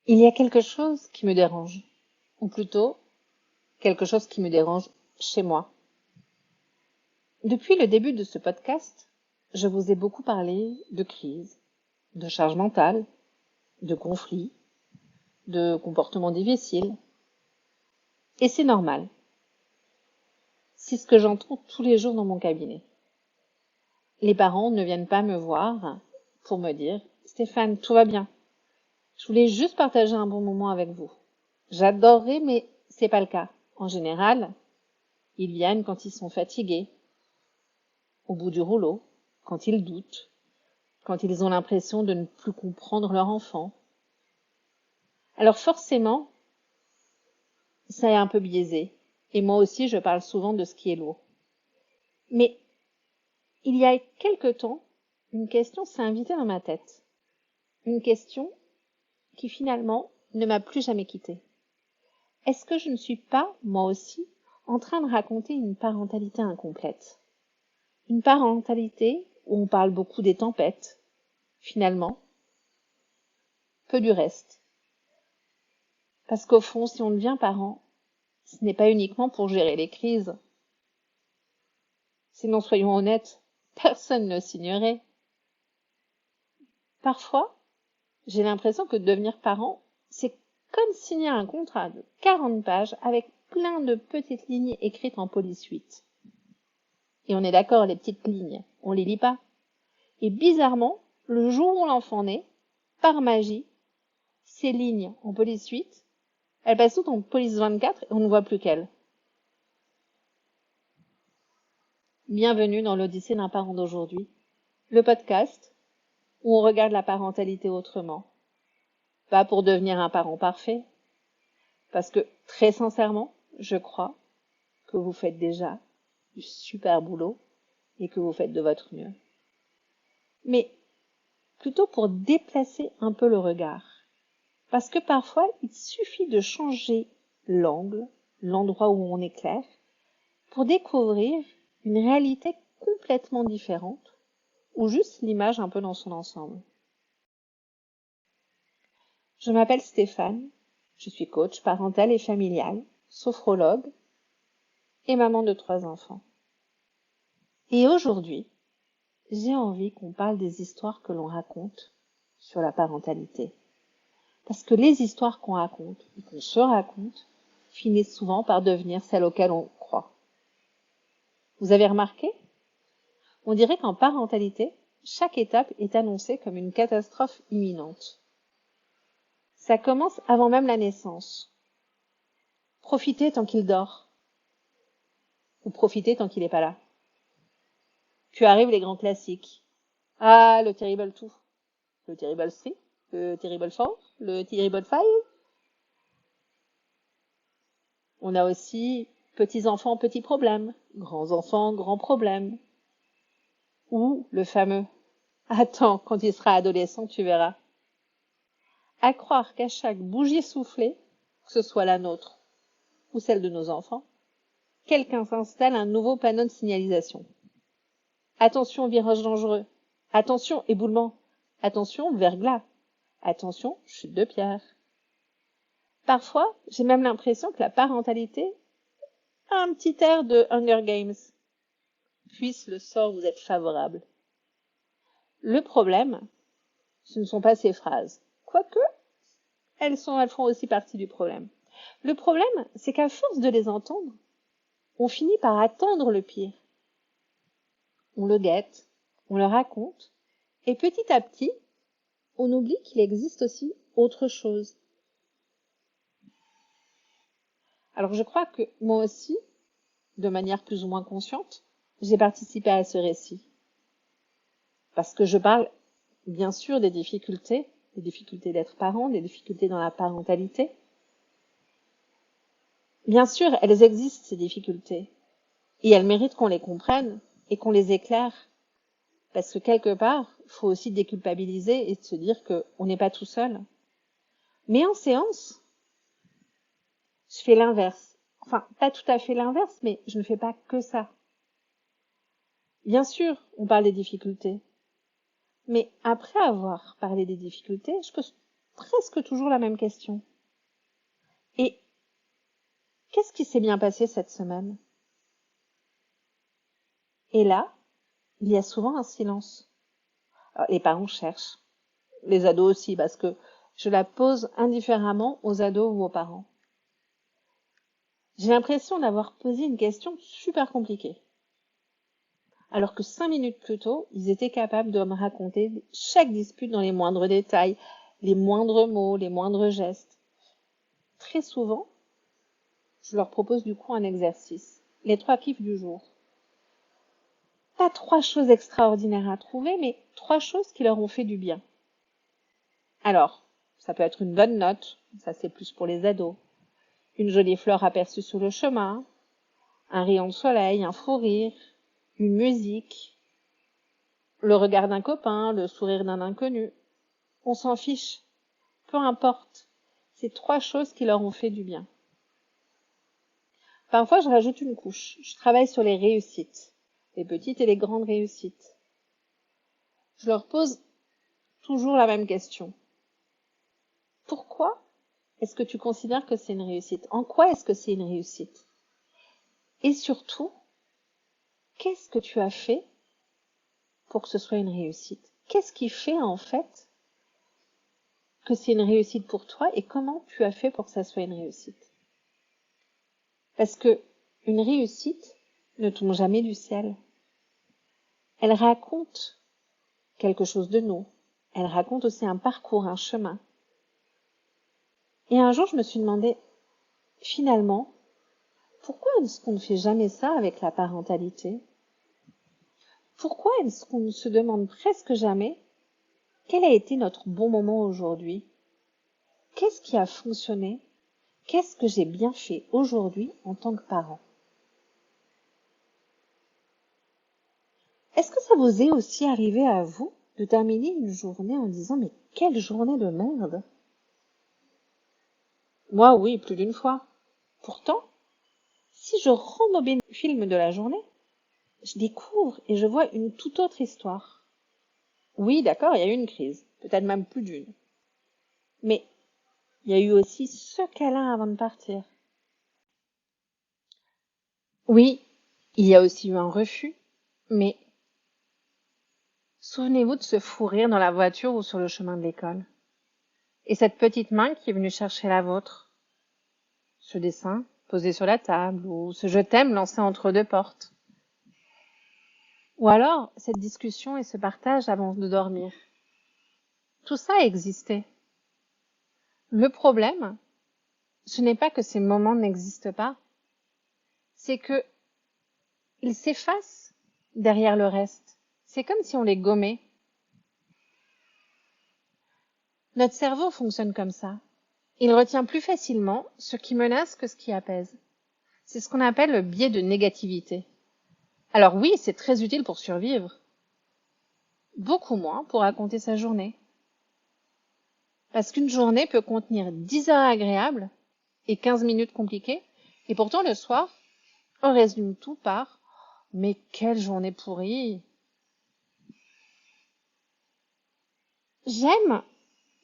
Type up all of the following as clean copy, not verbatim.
Il y a quelque chose qui me dérange, ou plutôt quelque chose qui me dérange chez moi. Depuis le début de ce podcast, je vous ai beaucoup parlé de crise, de charge mentale, de conflits, de comportements difficiles. Et c'est normal. C'est ce que j'entends tous les jours dans mon cabinet. Les parents ne viennent pas me voir pour me dire « Stéphane, tout va bien. Je voulais juste partager un bon moment avec vous. J'adorerais, mais c'est pas le cas. En général, ils viennent quand ils sont fatigués, au bout du rouleau, quand ils doutent, quand ils ont l'impression de ne plus comprendre leur enfant. Alors forcément, ça est un peu biaisé. Et moi aussi, je parle souvent de ce qui est lourd. Mais il y a quelque temps, une question s'est invitée dans ma tête. Une question qui finalement ne m'a plus jamais quittée. Est-ce que je ne suis pas, moi aussi, en train de raconter une parentalité incomplète? Une parentalité où on parle beaucoup des tempêtes, finalement, peu du reste. Parce qu'au fond, si on devient parent, ce n'est pas uniquement pour gérer les crises. Sinon, soyons honnêtes, personne ne signerait. Parfois, j'ai l'impression que devenir parent, c'est comme signer un contrat de 40 pages avec plein de petites lignes écrites en police 8. Et on est d'accord, les petites lignes, on les lit pas. Et bizarrement, le jour où l'enfant naît, par magie, ces lignes en police 8, elles passent toutes en police 24 et on ne voit plus qu'elles. Bienvenue dans l'Odyssée d'un parent d'aujourd'hui, le podcast où on regarde la parentalité autrement. Pas pour devenir un parent parfait, parce que très sincèrement, je crois que vous faites déjà du super boulot et que vous faites de votre mieux. Mais plutôt pour déplacer un peu le regard. Parce que parfois, il suffit de changer l'angle, l'endroit où on éclaire, pour découvrir une réalité complètement différente, ou juste l'image un peu dans son ensemble. Je m'appelle Stéphane, je suis coach parental et familial, sophrologue et maman de 3 enfants. Et aujourd'hui, j'ai envie qu'on parle des histoires que l'on raconte sur la parentalité. Parce que les histoires qu'on raconte ou qu'on se raconte finissent souvent par devenir celles auxquelles on croit. Vous avez remarqué? On dirait qu'en parentalité, chaque étape est annoncée comme une catastrophe imminente. Ça commence avant même la naissance. Profitez tant qu'il dort. Ou profitez tant qu'il n'est pas là. Puis arrivent les grands classiques. Ah, le Terrible 2, le Terrible 3, le Terrible 4, le Terrible 5. On a aussi petits enfants, petits problèmes, grands enfants, grands problèmes. Ou le fameux attends, quand il sera adolescent, tu verras. À croire qu'à chaque bougie soufflée, que ce soit la nôtre ou celle de nos enfants, quelqu'un s'installe un nouveau panneau de signalisation. Attention, virage dangereux. Attention, éboulement. Attention, verglas. Attention, chute de pierre. Parfois, j'ai même l'impression que la parentalité a un petit air de Hunger Games. Puisse le sort vous être favorable. Le problème, ce ne sont pas ces phrases. Quoique, elles font aussi partie du problème. Le problème, c'est qu'à force de les entendre, on finit par attendre le pire. On le guette, on le raconte, et petit à petit, on oublie qu'il existe aussi autre chose. Alors je crois que moi aussi, de manière plus ou moins consciente, j'ai participé à ce récit. Parce que je parle bien sûr des difficultés d'être parent, des difficultés dans la parentalité. Bien sûr, elles existent, ces difficultés. Et elles méritent qu'on les comprenne et qu'on les éclaire. Parce que quelque part, il faut aussi déculpabiliser et se dire qu'on n'est pas tout seul. Mais en séance, je fais l'inverse. Enfin, pas tout à fait l'inverse, mais je ne fais pas que ça. Bien sûr, on parle des difficultés. Mais après avoir parlé des difficultés, je pose presque toujours la même question. Et qu'est-ce qui s'est bien passé cette semaine? Et là, il y a souvent un silence. Alors, les parents cherchent, les ados aussi, parce que je la pose indifféremment aux ados ou aux parents. J'ai l'impression d'avoir posé une question super compliquée. Alors que 5 minutes plus tôt, ils étaient capables de me raconter chaque dispute dans les moindres détails, les moindres mots, les moindres gestes. Très souvent, je leur propose du coup un exercice, les 3 kiffs du jour. Pas 3 choses extraordinaires à trouver, mais 3 choses qui leur ont fait du bien. Alors, ça peut être une bonne note, ça c'est plus pour les ados, une jolie fleur aperçue sur le chemin, un rayon de soleil, un fou rire, une musique, le regard d'un copain, le sourire d'un inconnu. On s'en fiche, peu importe. C'est 3 choses qui leur ont fait du bien. Parfois, je rajoute une couche. Je travaille sur les réussites, les petites et les grandes réussites. Je leur pose toujours la même question. Pourquoi est-ce que tu considères que c'est une réussite? En quoi est-ce que c'est une réussite? Et surtout, qu'est-ce que tu as fait pour que ce soit une réussite? Qu'est-ce qui fait en fait que c'est une réussite pour toi et comment tu as fait pour que ça soit une réussite? Parce que une réussite ne tombe jamais du ciel. Elle raconte quelque chose de nous. Elle raconte aussi un parcours, un chemin. Et un jour, je me suis demandé, finalement, pourquoi est-ce qu'on ne fait jamais ça avec la parentalité? Pourquoi est-ce qu'on ne se demande presque jamais quel a été notre bon moment aujourd'hui? Qu'est-ce qui a fonctionné? Qu'est-ce que j'ai bien fait aujourd'hui en tant que parent? Est-ce que ça vous est aussi arrivé à vous de terminer une journée en disant mais quelle journée de merde? Moi oui, plus d'une fois. Pourtant, si je rembobine le film de la journée, je découvre et je vois une toute autre histoire. Oui, d'accord, il y a eu une crise, peut-être même plus d'une. Mais il y a eu aussi ce câlin avant de partir. Oui, il y a aussi eu un refus, mais souvenez-vous de ce fou rire dans la voiture ou sur le chemin de l'école. Et cette petite main qui est venue chercher la vôtre. Ce dessin posé sur la table ou ce je t'aime lancé entre 2 portes. Ou alors cette discussion et ce partage avant de dormir. Tout ça a existé. Le problème, ce n'est pas que ces moments n'existent pas, c'est que ils s'effacent derrière le reste. C'est comme si on les gommait. Notre cerveau fonctionne comme ça. Il retient plus facilement ce qui menace que ce qui apaise. C'est ce qu'on appelle le biais de négativité. Alors oui, c'est très utile pour survivre. Beaucoup moins pour raconter sa journée. Parce qu'une journée peut contenir 10 heures agréables et 15 minutes compliquées, et pourtant le soir, on résume tout par mais quelle journée pourrie! J'aime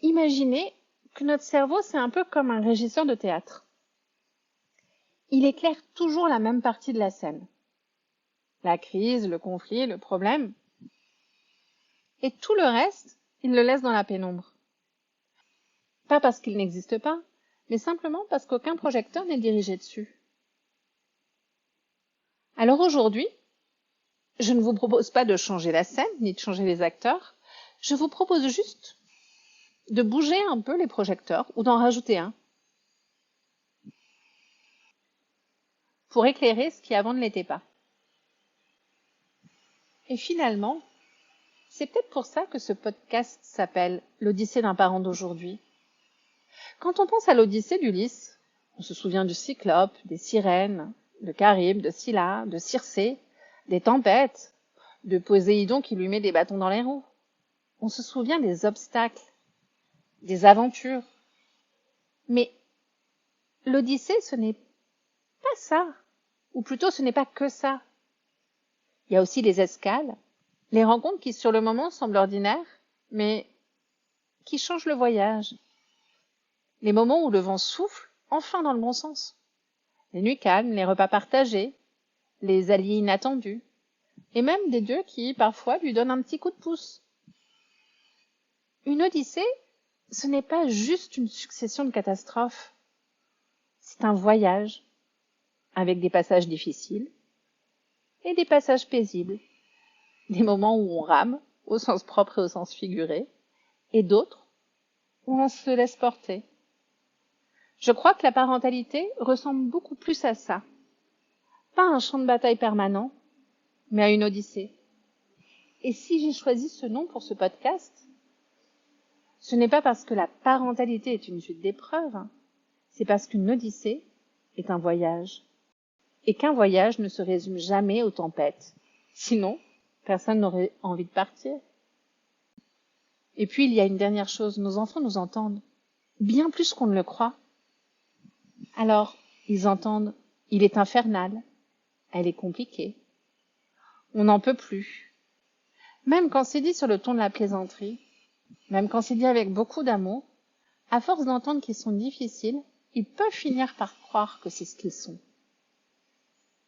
imaginer que notre cerveau, c'est un peu comme un régisseur de théâtre. Il éclaire toujours la même partie de la scène. La crise, le conflit, le problème. Et tout le reste, il le laisse dans la pénombre. Pas parce qu'il n'existe pas, mais simplement parce qu'aucun projecteur n'est dirigé dessus. Alors aujourd'hui, je ne vous propose pas de changer la scène, ni de changer les acteurs. Je vous propose juste de bouger un peu les projecteurs ou d'en rajouter un pour éclairer ce qui avant ne l'était pas. Et finalement, c'est peut-être pour ça que ce podcast s'appelle l'Odyssée d'un parent d'aujourd'hui. Quand on pense à l'Odyssée d'Ulysse, on se souvient du Cyclope, des sirènes, de Charybde, de Scylla, de Circé, des tempêtes, de Poséidon qui lui met des bâtons dans les roues. On se souvient des obstacles, des aventures. Mais l'Odyssée, ce n'est pas ça. Ou plutôt, ce n'est pas que ça. Il y a aussi les escales, les rencontres qui sur le moment semblent ordinaires, mais qui changent le voyage. Les moments où le vent souffle enfin dans le bon sens. Les nuits calmes, les repas partagés, les alliés inattendus, et même des dieux qui, parfois, lui donnent un petit coup de pouce. Une odyssée, ce n'est pas juste une succession de catastrophes. C'est un voyage, avec des passages difficiles et des passages paisibles. Des moments où on rame, au sens propre et au sens figuré, et d'autres où on se laisse porter. Je crois que la parentalité ressemble beaucoup plus à ça. Pas à un champ de bataille permanent, mais à une odyssée. Et si j'ai choisi ce nom pour ce podcast, ce n'est pas parce que la parentalité est une suite d'épreuves, c'est parce qu'une odyssée est un voyage. Et qu'un voyage ne se résume jamais aux tempêtes. Sinon, personne n'aurait envie de partir. Et puis, il y a une dernière chose, nos enfants nous entendent, bien plus qu'on ne le croit. Alors, ils entendent « il est infernal »,« elle est compliquée »,« on n'en peut plus ». Même quand c'est dit sur le ton de la plaisanterie, même quand c'est dit avec beaucoup d'amour, à force d'entendre qu'ils sont difficiles, ils peuvent finir par croire que c'est ce qu'ils sont.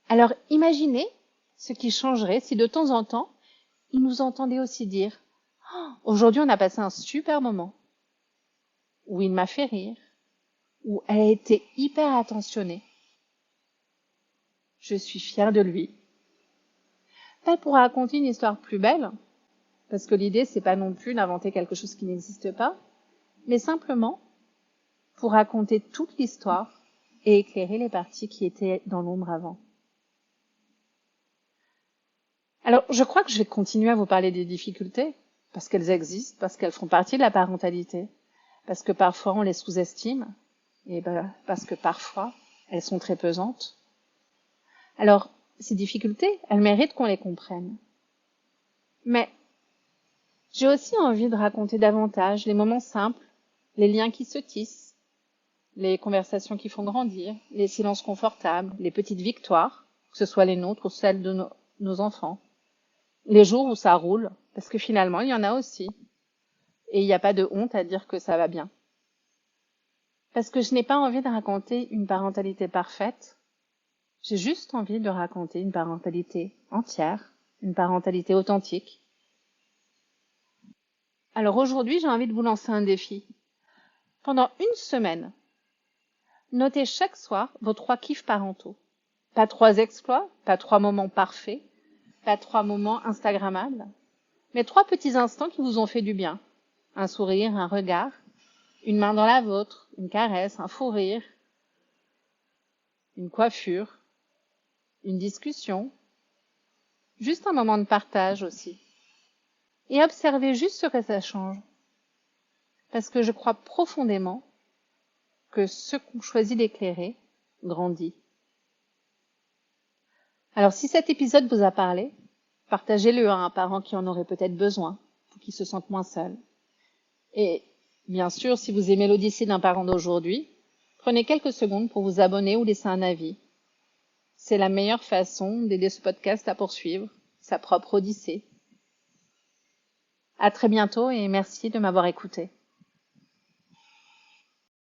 Alors imaginez ce qui changerait si de temps en temps, ils nous entendaient aussi dire oh, « aujourd'hui on a passé un super moment » ou « il m'a fait rire » ou « elle a été hyper attentionnée ». Je suis fière de lui. Pas pour raconter une histoire plus belle, parce que l'idée c'est pas non plus d'inventer quelque chose qui n'existe pas, mais simplement pour raconter toute l'histoire et éclairer les parties qui étaient dans l'ombre avant. Alors, je crois que je vais continuer à vous parler des difficultés, parce qu'elles existent, parce qu'elles font partie de la parentalité, parce que parfois on les sous-estime, et parce que parfois elles sont très pesantes. Alors, ces difficultés, elles méritent qu'on les comprenne. Mais j'ai aussi envie de raconter davantage les moments simples, les liens qui se tissent, les conversations qui font grandir, les silences confortables, les petites victoires, que ce soit les nôtres ou celles de nos enfants. Les jours où ça roule, parce que finalement, il y en a aussi. Et il n'y a pas de honte à dire que ça va bien. Parce que je n'ai pas envie de raconter une parentalité parfaite. J'ai juste envie de raconter une parentalité entière, une parentalité authentique. Alors aujourd'hui, j'ai envie de vous lancer un défi. Pendant une semaine, notez chaque soir vos 3 kiffs parentaux. Pas 3 exploits, pas 3 moments parfaits, pas 3 moments instagrammables, mais 3 petits instants qui vous ont fait du bien. Un sourire, un regard, une main dans la vôtre, une caresse, un fou rire, une coiffure, une discussion, juste un moment de partage aussi. Et observez juste ce que ça change. Parce que je crois profondément que ce qu'on choisit d'éclairer grandit. Alors si cet épisode vous a parlé, partagez-le à un parent qui en aurait peut-être besoin, pour qu'il se sente moins seul. Et bien sûr, si vous aimez l'Odyssée d'un parent d'aujourd'hui, prenez quelques secondes pour vous abonner ou laisser un avis. C'est la meilleure façon d'aider ce podcast à poursuivre sa propre Odyssée. À très bientôt et merci de m'avoir écouté.